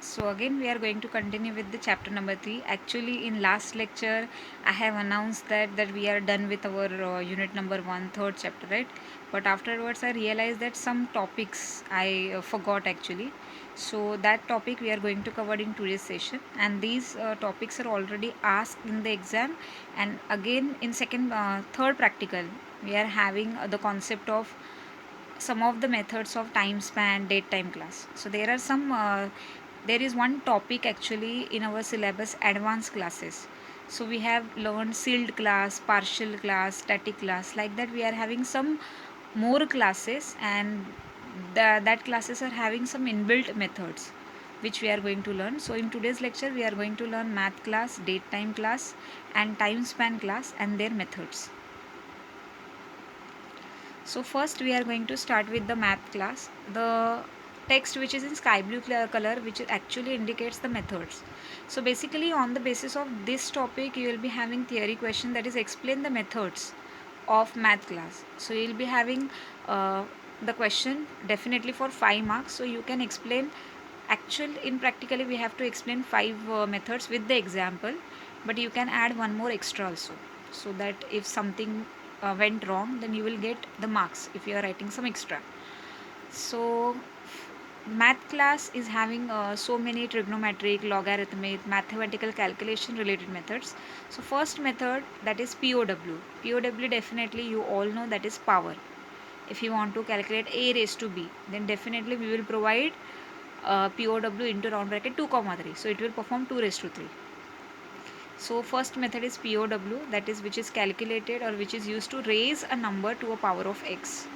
So again we are going to continue with the chapter number 3. Actually in last lecture I have announced that we are done with our unit number 1 third chapter, right? But afterwards I realized that some topics I forgot actually. So that topic we are going to cover in today's session, and these topics are already asked in the exam. And again in third practical we are having the concept of some of the methods of time span date time class. So there is one topic actually in our syllabus, advanced classes. So we have learned sealed class, partial class, static class, like that we are having some more classes, and that classes are having some inbuilt methods which we are going to learn. So in today's lecture we are going to learn math class, date time class, and time span class and their methods. So first we are going to start with the math class. The text which is in sky blue color, which actually indicates the methods. So basically on the basis of this topic you will be having theory question, that is explain the methods of math class. So you will be having the question definitely for 5 marks. So you can explain in practically we have to explain 5 methods with the example, but you can add one more extra also, so that if something went wrong then you will get the marks if you are writing some extra. So math class is having so many trigonometric, logarithmic, mathematical calculation related methods. So first method, that is POW. Definitely you all know, that is power. If you want to calculate a raised to b, then definitely we will provide POW into round bracket 2 comma 3, so it will perform 2 raised to 3. So first method is POW, that is which is calculated or which is used to raise a number to a power of x.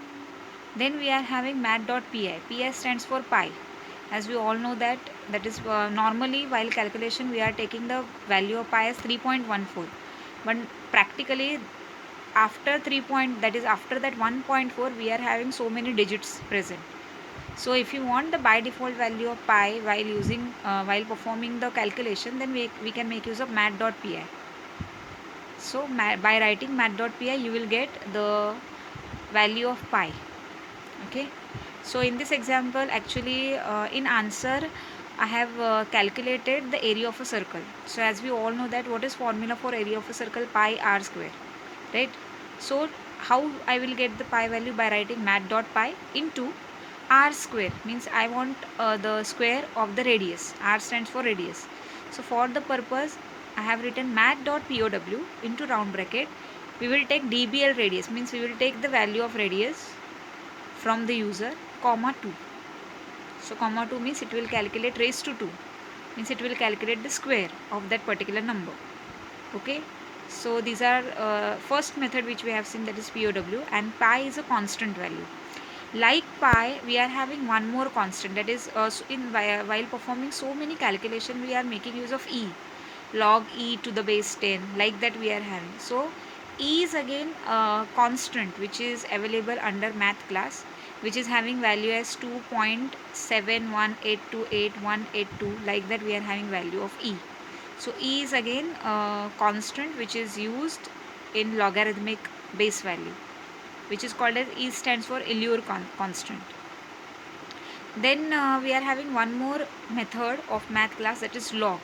Then we are having math.pi. Pi stands for pi. As we all know that is normally while calculation we are taking the value of pi as 3.14, but practically after 1.4 we are having so many digits present. So if you want the by default value of pi while performing the calculation, then we can make use of math.pi. So by writing math.pi you will get the value of pi. Okay. So in this example actually in answer I have calculated the area of a circle. So as we all know that what is formula for area of a circle, pi r square, right? So how I will get the pi value? By writing math.pi into r square, means I want the square of the radius. R stands for radius. So for the purpose I have written math.pow into round bracket. We will take dbl radius, means we will take the value of radius from the user, comma 2. So comma 2 means it will calculate raised to 2, means it will calculate the square of that particular number. Okay. So these are first method which we have seen, that is POW, and pi is a constant value. Like pi we are having one more constant, that is while performing so many calculation we are making use of e, log e to the base 10, like that we are having. So e is again a constant which is available under math class, which is having value as 2.718288182, like that we are having value of e. So e is again a constant which is used in logarithmic base value, which is called as e stands for Euler constant. Then we are having one more method of math class, that is log.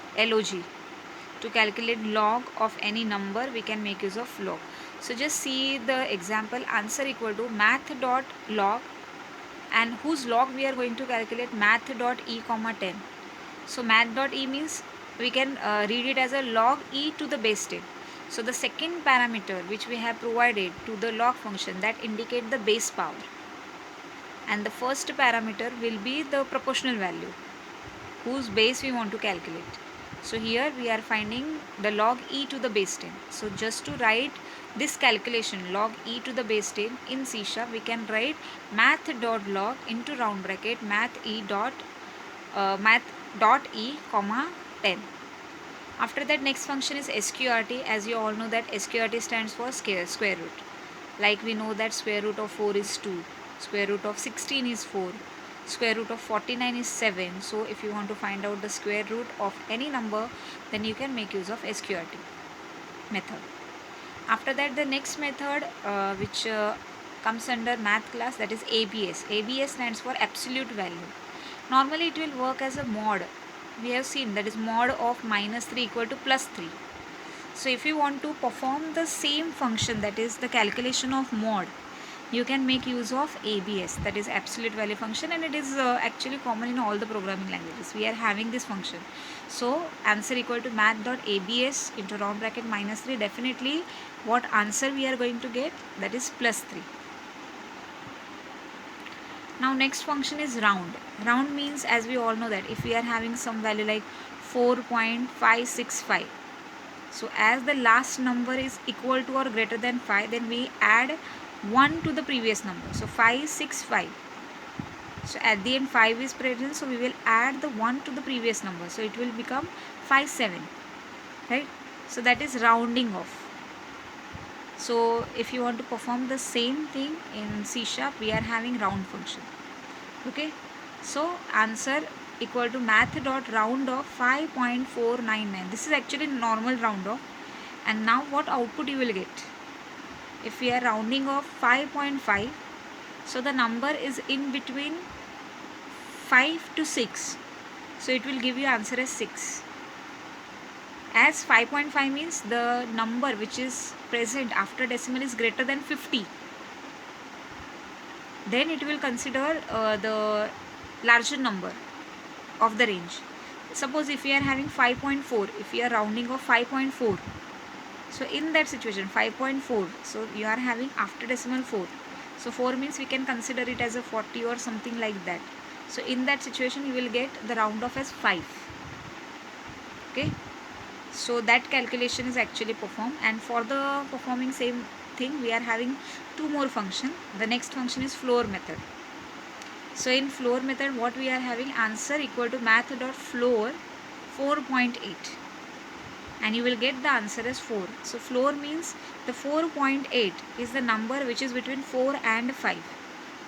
To calculate log of any number we can make use of log. So just see the example, answer equal to math.log, and whose log we are going to calculate, math.e comma 10. So math.e means we can read it as a log e to the base 10. So the second parameter which we have provided to the log function, that indicate the base power, and the first parameter will be the proportional value whose base we want to calculate. So here we are finding the log e to the base 10. So just to write this calculation log e to the base 10 in C#, we can write math.log into round bracket math dot e comma 10. After that, next function is sqrt. As you all know that sqrt stands for square root. Like we know that square root of 4 is 2, square root of 16 is 4, square root of 49 is 7. So if you want to find out the square root of any number, then you can make use of sqrt method. After that, the next method which comes under math class, that is ABS. ABS stands for absolute value. Normally it will work as a mod. We have seen that is mod of -3 equal to +3. So if you want to perform the same function, that is the calculation of mod, you can make use of ABS, that is absolute value function, and it is actually common in all the programming languages. We are having this function. So answer equal to math.abs into round bracket -3. Definitely what answer we are going to get, that is +3. Now next function is round. Round means, as we all know, that if we are having some value like 4.565, so as the last number is equal to or greater than 5, then we add 1 to the previous number. So 565. So at the end 5 is present, so we will add the 1 to the previous number. So it will become 57. Right? So that is rounding off. So if you want to perform the same thing in C#, we are having round function. Okay. So answer equal to math.round of 5.499. This is actually normal round off. And now what output you will get? If we are rounding off 5.5, so the number is in between 5 to 6. So it will give you answer as 6. As 5.5 means the number which is present after decimal is greater than 50. Then it will consider the larger number of the range. Suppose if we are having 5.4, if we are rounding off 5.4, so in that situation 5.4, so you are having after decimal 4, so 4 means we can consider it as a 40 or something like that. So in that situation you will get the round off as 5. Okay, so that calculation is actually performed. And for the performing same thing, we are having two more function. The next function is floor method. So in floor method, what we are having, answer equal to math.floor 4.8, and you will get the answer as 4. So floor means the 4.8 is the number which is between 4 and 5.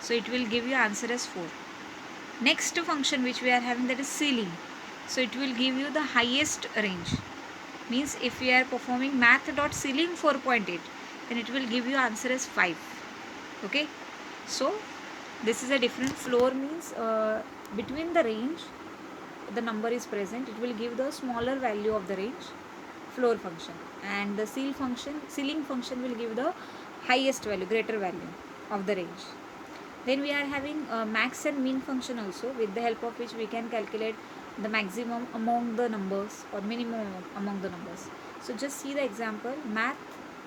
So it will give you answer as 4. Next function which we are having, that is ceiling. So it will give you the highest range. Means if we are performing math.ceiling 4.8, then it will give you answer as 5. Okay. So this is a different. Floor means between the range the number is present, it will give the smaller value of the range, floor function, and the ceiling function will give the highest value, greater value of the range. Then we are having max and min function also, with the help of which we can calculate the maximum among the numbers or minimum among the numbers. So just see the example, math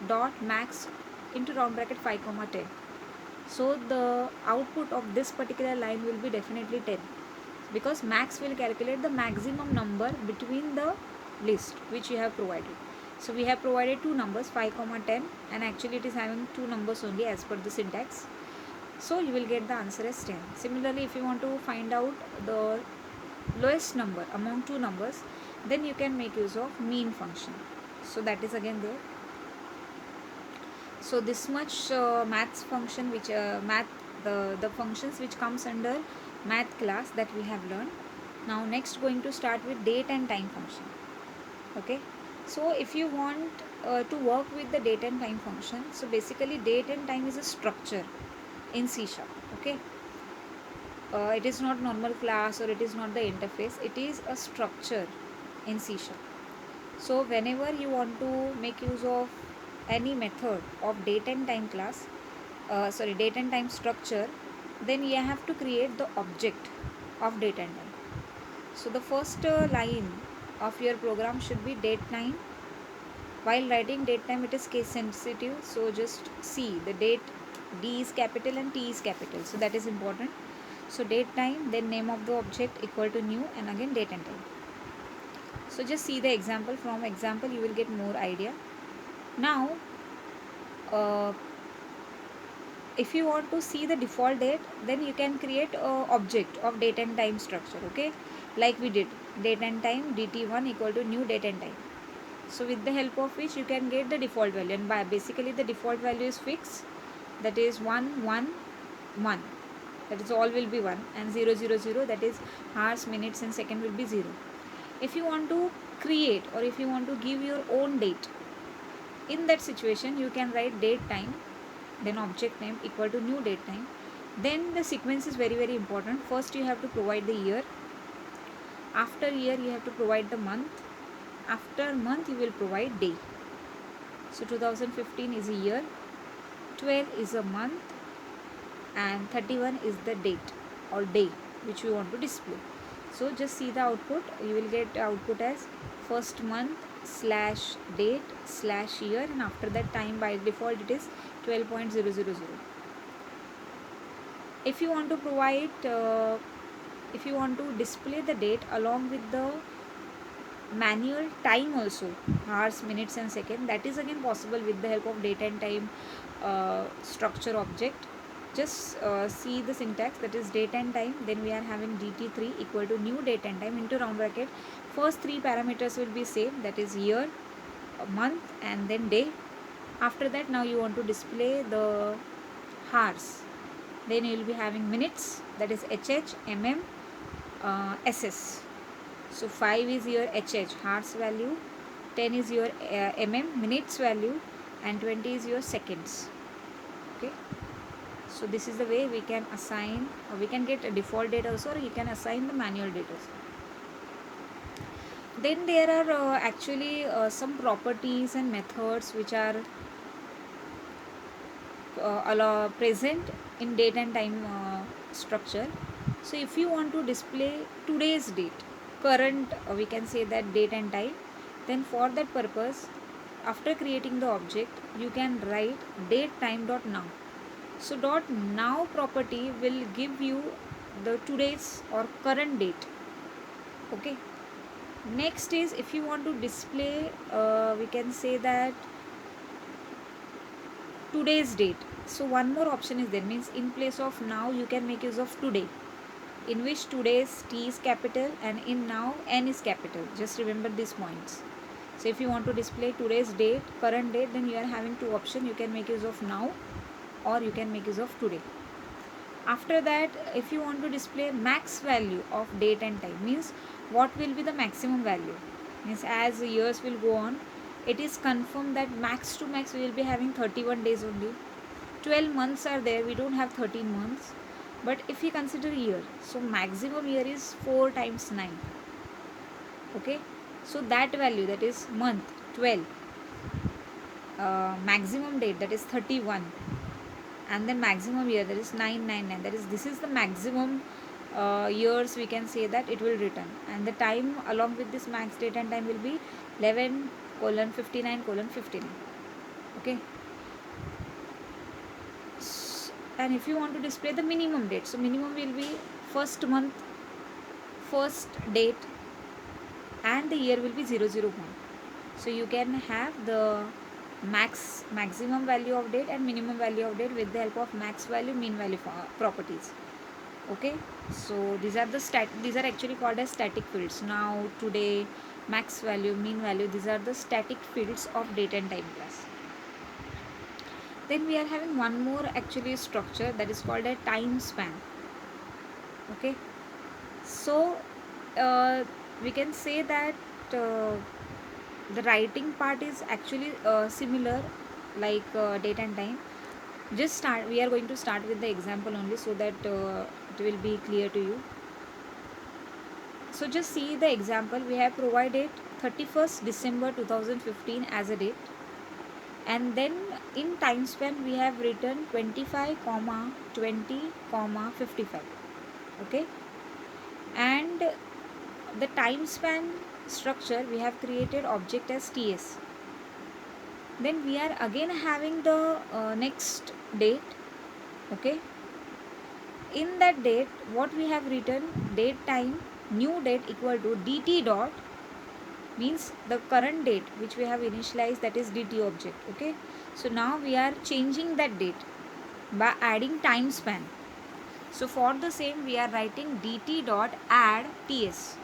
dot max into round bracket 5 comma 10. So the output of this particular line will be definitely 10, because max will calculate the maximum number between the list which you have provided. So we have provided two numbers 5 comma 10, and actually it is having two numbers only as per the syntax. So you will get the answer as 10. Similarly, if you want to find out the lowest number among two numbers, then you can make use of mean function. So that is again there. So this much maths function, which the functions which comes under math class that we have learned. Now next going to start with date and time function. Okay, so if you want to work with the date and time function, so basically date and time is a structure in C#. Okay, it is not normal class or it is not the interface, it is a structure in C#. So whenever you want to make use of any method of date and time class, date and time structure, then you have to create the object of date and time. So the first line of your program should be date time. While writing date time, it is case sensitive, so just see the date, D is capital and T is capital, so that is important. So date time, then name of the object equal to new, and again date and time. So just see the example. From example you will get more idea. Now if you want to see the default date, then you can create a object of date and time structure. Okay, like we did, date and time dt1 equal to new date and time. So with the help of which you can get the default value, and by basically the default value is fixed, that is 1 1 1, that is all will be 1, and 0 0 0, that is hours, minutes and second will be 0. If you want to create or if you want to give your own date, in that situation you can write date time, then object name equal to new date time, Then the sequence is very important. First you have to provide the year. After year you have to provide the month. After month you will provide day. So 2015 is a year, 12 is a month, and 31 is the date or day which we want to display. So just see the output. You will get output as first month slash date slash year, and after that time by default it is 12.000. If you want to provide if you want to display the date along with the manual time also, hours, minutes and second, that is again possible with the help of date and time structure object. Just see the syntax, that is date and time, then we are having dt3 equal to new date and time into round bracket. First three parameters will be same, that is year, month and then day. After that now you want to display the hours, then you will be having minutes, that is HH, MM, SS. So 5 is your HH, hours value, 10 is your MM, minutes value, and 20 is your seconds. Okay. So this is the way we can assign, or we can get a default date also, or you can assign the manual date also. Then there are actually some properties and methods which are present in date and time structure. So if you want to display today's date, current we can say that date and time, then for that purpose after creating the object you can write date time dot now. So dot now property will give you the today's or current date. Okay. Next is if you want to display we can say that today's date. So one more option is there, means in place of now you can make use of today, in which today's T is capital and in now N is capital. Just remember these points. So if you want to display today's date, current date, then you are having two options. You can make use of now or you can make use of today. After that, if you want to display max value of date and time, means what will be the maximum value, means as years will go on, it is confirmed that max to max we will be having 31 days only. 12 months are there, we don't have 13 months. But if we consider year, so maximum year is 4 times 9. Okay, so that value, that is month 12, maximum date, that is 31, and then maximum year, that is 999, that is this is the maximum years we can say that it will return, and the time along with this max date and time will be 11:59:59. Okay. And if you want to display the minimum date, so minimum will be first month, first date, and the year will be 001. So you can have the maximum value of date and minimum value of date with the help of max value, mean value properties. Okay, so these are actually called as static fields. Now today, max value, mean value, these are the static fields of date and time class. Then we are having one more actually structure, that is called a time span. Okay, so we can say that the writing part is actually similar like date and time. We are going to start with the example only, so that it will be clear to you. So just see the example. We have provided 31st December 2015 as a date, and then in time span we have written 25, 20, 55. Okay, and the time span structure we have created object as TS. Then we are again having the next date. Okay, in that date what we have written, date time new date equal to dt dot, means the current date which we have initialized, that is dt object. Okay, so now we are changing that date by adding time span. So for the same we are writing dt dot add ts,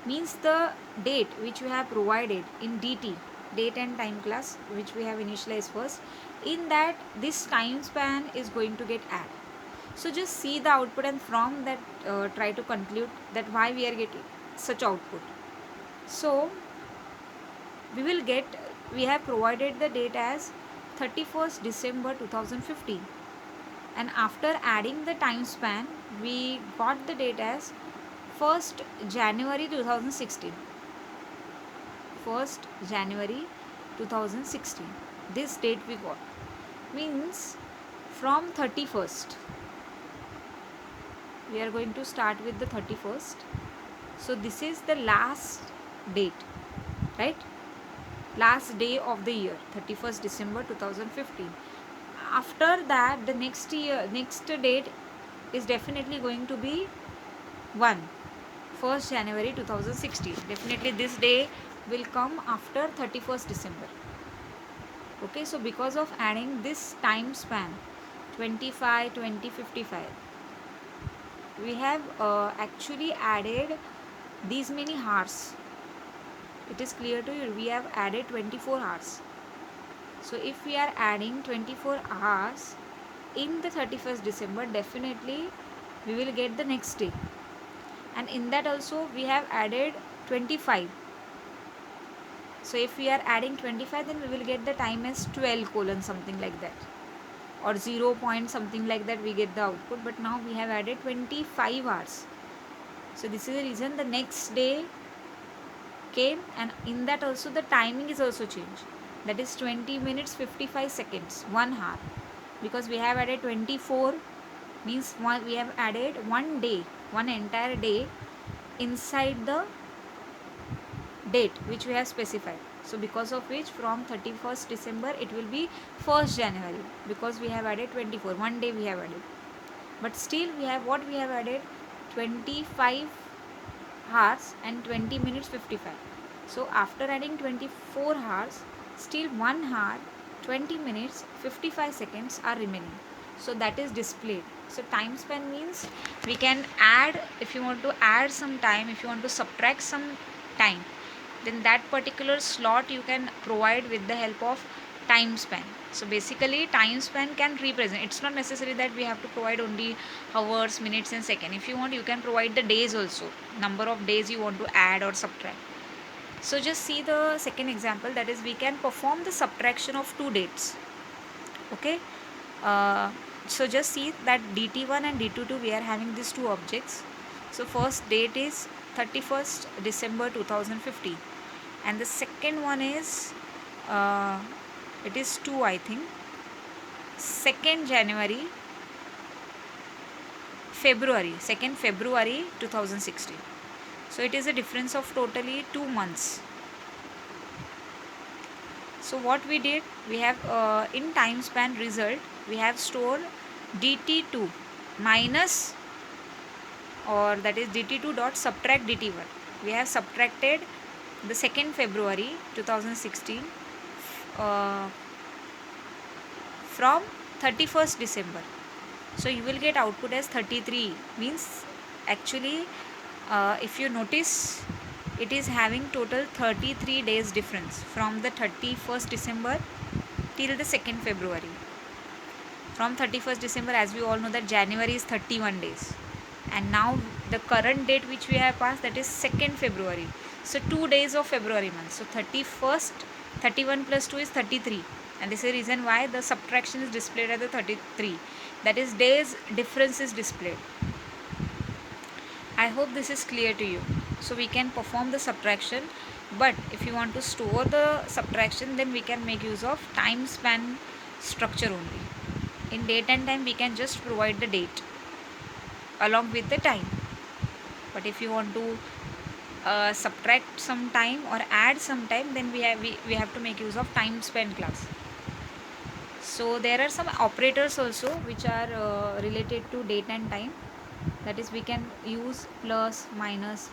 means the date which we have provided in dt, date and time class, which we have initialized first, in that this time span is going to get added. So just see the output, and from that try to conclude that why we are getting such output. So we have provided the date as 31st December 2015. and after adding the time span we got the date as 1st January 2016. 1st January 2016, this date we got, means from 31st we are going to start with the 31st. So this is the last date, right? Last day of the year, 31st December 2015. After that, the next date is definitely going to be 1st January 2016. Definitely this day will come after 31st December. Okay, so because of adding this time span 25, 20, 55, we have actually added these many hours. It is clear to you, we have added 24 hours. So if we are adding 24 hours in the 31st December, definitely we will get the next day, and in that also we have added 25. So if we are adding 25, then we will get the time as 12 colon something like that, or 0 point something like that we get the output. But now we have added 25 hours. So this is the reason the next day came, and in that also the timing is also changed. That is 20 minutes 55 seconds, 1 hour. Because we have added 24, means we have added one day, one entire day inside the date which we have specified. So because of which from 31st December it will be 1st January, because we have added 24, one day we have added. But still we have what we have added, 25 hours and 20 minutes 55. So after adding 24 hours, still 1 hour 20 minutes 55 seconds are remaining. So that is displayed. So time span means we can add, if you want to add some time, if you want to subtract some time, then that particular slot you can provide with the help of time span. So basically time span can represent, it's not necessary that we have to provide only hours, minutes and seconds. If you want, you can provide the days also, number of days you want to add or subtract. So just see the second example, that is we can perform the subtraction of two dates. Okay, so just see that dt1 and dt2 we are having these two objects. So first date is 31st December 2015, and the second one is it is 2, I think, 2nd February 2016. So it is a difference of totally 2 months. So what we did, we have in time span result we have stored dt2 minus, or that is dt2 dot subtract dt1. We have subtracted the 2nd February 2016 from 31st December. So you will get output as 33, means actually if you notice, it is having total 33 days difference from the 31st December till the 2nd February. From 31st December, as we all know that January is 31 days, and now the current date which we have passed, that is 2nd February. So 2 days of February month. So 31st, 31 plus 2 is 33, and this is the reason why the subtraction is displayed as the 33. That is days difference is displayed. I hope this is clear to you. So we can perform the subtraction, but if you want to store the subtraction, then we can make use of time span structure only. In date and time we can just provide the date along with the time, but if you want to subtract some time or add some time, then we have to make use of time span class. So there are some operators also which are related to date and time. That is, we can use plus, minus,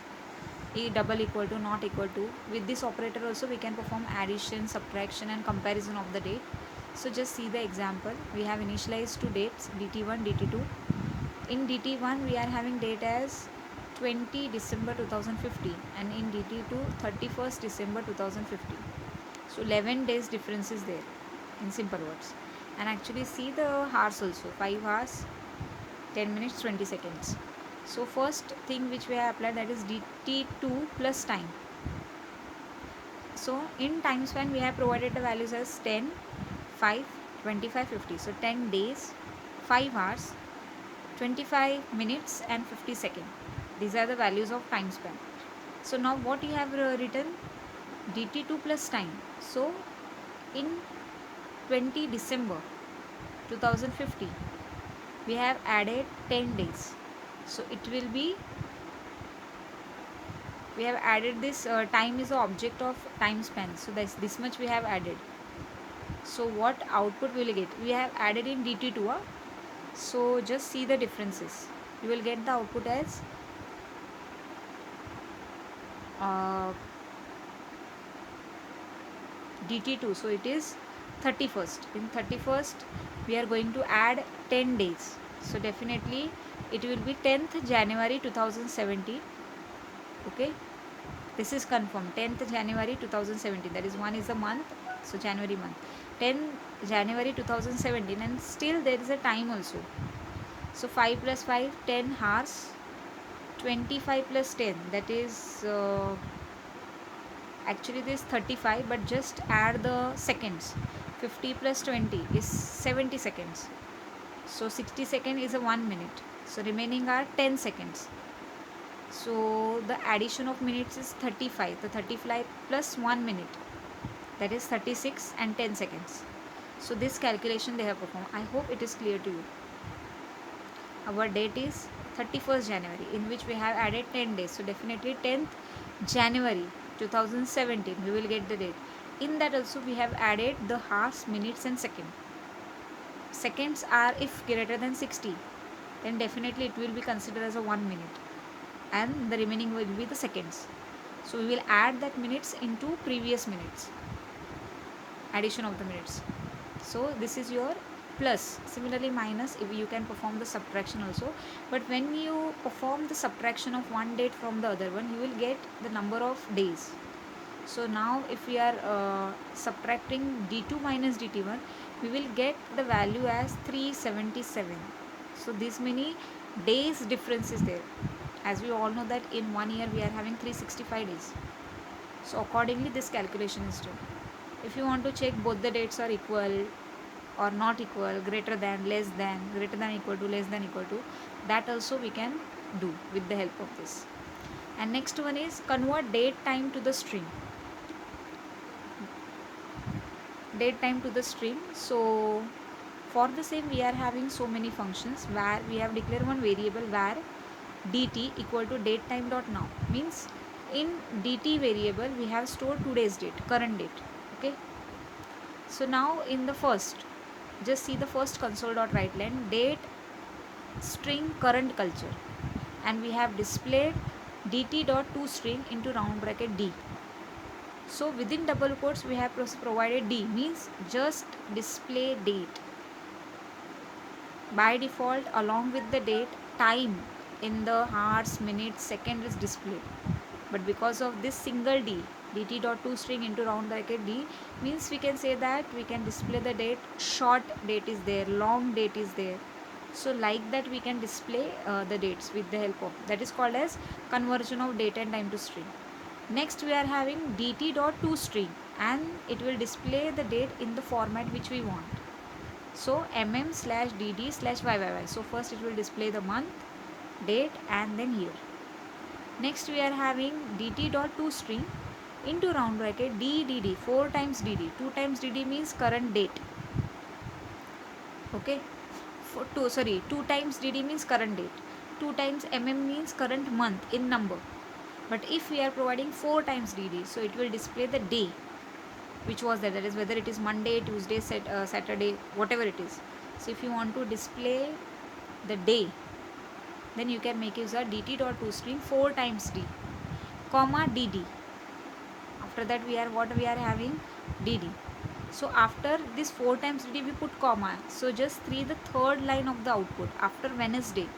double equal to, not equal to. With this operator also we can perform addition, subtraction and comparison of the date. So just see the example. We have initialized two dates, dt1, dt2. In dt1 we are having date as 20 December 2015, and in dt2 31st December 2015. So 11 days difference is there in simple words. And actually see the hours also, 5 hours 10 minutes 20 seconds. So first thing which we have applied, that is dt2 plus time. So in time span we have provided the values as 10, 5, 25, 50. So 10 days, 5 hours, 25 minutes and 50 seconds. These are the values of time span. So now what you have written, dt2 plus time. So in 20 December 2050 we have added 10 days. So it will be, we have added this time is the object of time span. So this much we have added. So what output will you get? We have added in dt2. So just see the differences. You will get the output as uh, dt2. So it is 31st. In 31st we are going to add 10 days. So definitely it will be 10th January 2017. Okay, this is confirmed. 10th January 2017, that is one is a month, so January month, 10 January 2017, and still there is a time also. So 5 plus 5, 10 hours, 25 plus 10, that is actually this 35, but just add the seconds. 50 plus 20 is 70 seconds. So 60 second is a 1 minute. So remaining are 10 seconds. So the addition of minutes is 35. The 35 plus 1 minute, that is 36 and 10 seconds. So this calculation they have performed. I hope it is clear to you. Our date is 31st January, in which we have added 10 days. So definitely 10th January 2017 we will get the date. In that also we have added the hours, minutes and seconds. Seconds are if greater than 60, then definitely it will be considered as a 1 minute, and the remaining will be the seconds. So we will add that minutes into previous minutes, addition of the minutes. So this is your plus. Similarly minus, if you can perform the subtraction also, but when you perform the subtraction of one date from the other one, you will get the number of days. So now if we are subtracting d2 minus dt1, we will get the value as 377. So this many days difference is there. As we all know that in 1 year we are having 365 days. So accordingly this calculation is done. If you want to check both the dates are equal or not equal, greater than, less than, greater than equal to, less than equal to, that also we can do with the help of this. And next one is convert date time to the string. Date time to the string. So for the same we are having so many functions where we have declared one variable where dt equal to date time dot now, means in dt variable we have stored today's date, current date. Okay, so now in the first, just see the first console dot write line, date string current culture, and we have displayed dt dot to string into round bracket d. So within double quotes we have provided d, means just display date. By default along with the date, time in the hours, minutes, second is displayed, but because of this single d, dt dot to string into round bracket d, means we can say that we can display the date, short date is there, long date is there. So like that we can display the dates with the help of, that is called as conversion of date and time to string. Next we are having dt dot to string, and it will display the date in the format which we want. So mm/dd/yyyy. So first it will display the month, date, and then year. Next we are having dt dot to string into round bracket ddd, 4 times dd. 2 times dd means current date. Okay, 2 times dd means current date. 2 times means current month in number. But if we are providing 4 times dd, so it will display the day which was there, that is whether it is Monday, Tuesday, Saturday, whatever it is. So if you want to display the day, then you can make use of dt dot to string 4 times d, comma dd. After that we are having dd. So after this 4 times dd we put comma. So just the third line of the output after Wednesday,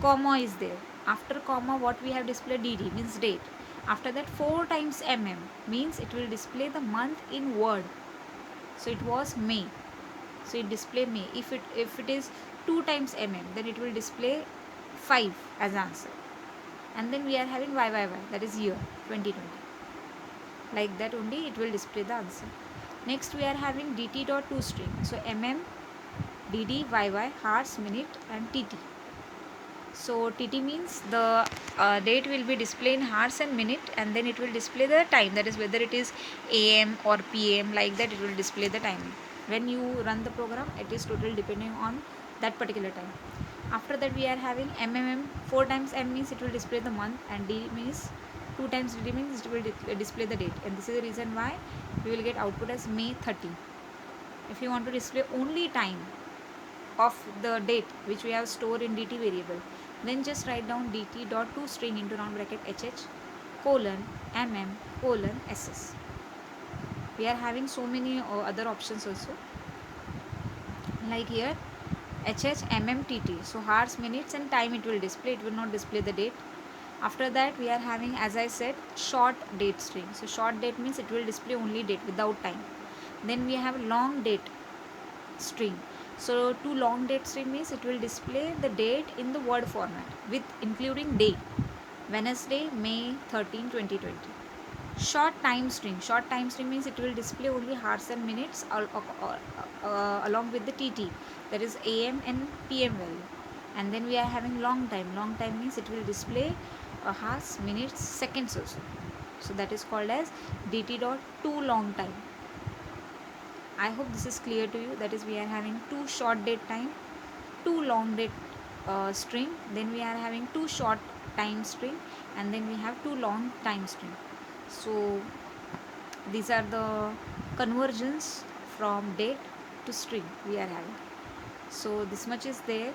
comma is there. After comma what we have displayed dd means date. After that 4 times means it will display the month in word. So it was May, so it display May. If it is 2 times then it will display 5 as answer. And then we are having YYY, that is year 2020. Like that only it will display the answer. Next we are having dt dot to string. So dd, yy, hours, minute and tt. So tt means the date will be displayed in hours and minute, and then it will display the time, that is whether it is am or pm, like that it will display the timing. When you run the program, it is totally depending on that particular time. After that we are having mmm, 4 times m means it will display the month, and d means 2 times dd means it will display the date, and this is the reason why we will get output as May 30. If you want to display only time of the date which we have stored in dt variable, then just write down dt dot to string into round bracket hh colon mm colon ss. We are having so many other options also, like here hh mm tt, so hours, minutes and time it will display, it will not display the date. After that we are having, as I said, short date string. So short date means it will display only date without time. Then we have long date string. So to long date string means it will display the date in the word format with including day, Wednesday, May 13, 2020. Short time string. Short time string means it will display only hours and minutes along with the TT, that is AM and PM value. And then we are having long time. Long time means it will display hours, minutes, seconds also. So that is called as DT dot to long time. I hope this is clear to you. That is, we are having two short date time, two long date string, then we are having two short time string, and then we have two long time string. So these are the conversions from date to string we are having. So this much is there.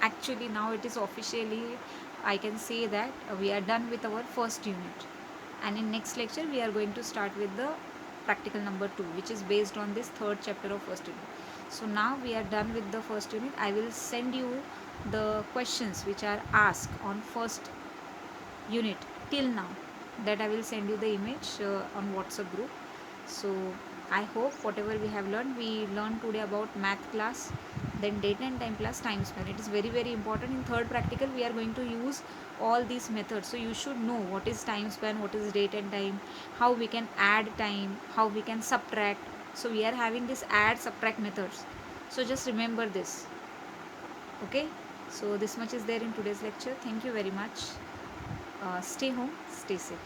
Actually now it is officially, I can say that we are done with our first unit, and in next lecture we are going to start with the practical number 2, which is based on this third chapter of first unit. So now we are done with the first unit. I will send you the questions which are asked on first unit till now, that I will send you the image on WhatsApp group. So I hope whatever we have learned, we learned today about math class, then date and time plus time span. It is very very important. In third practical we are going to use all these methods, so you should know what is time span, what is date and time, how we can add time, how we can subtract. So we are having this add subtract methods, so just remember this. Okay, so this much is there in today's lecture. Thank you very much. Stay home, stay safe.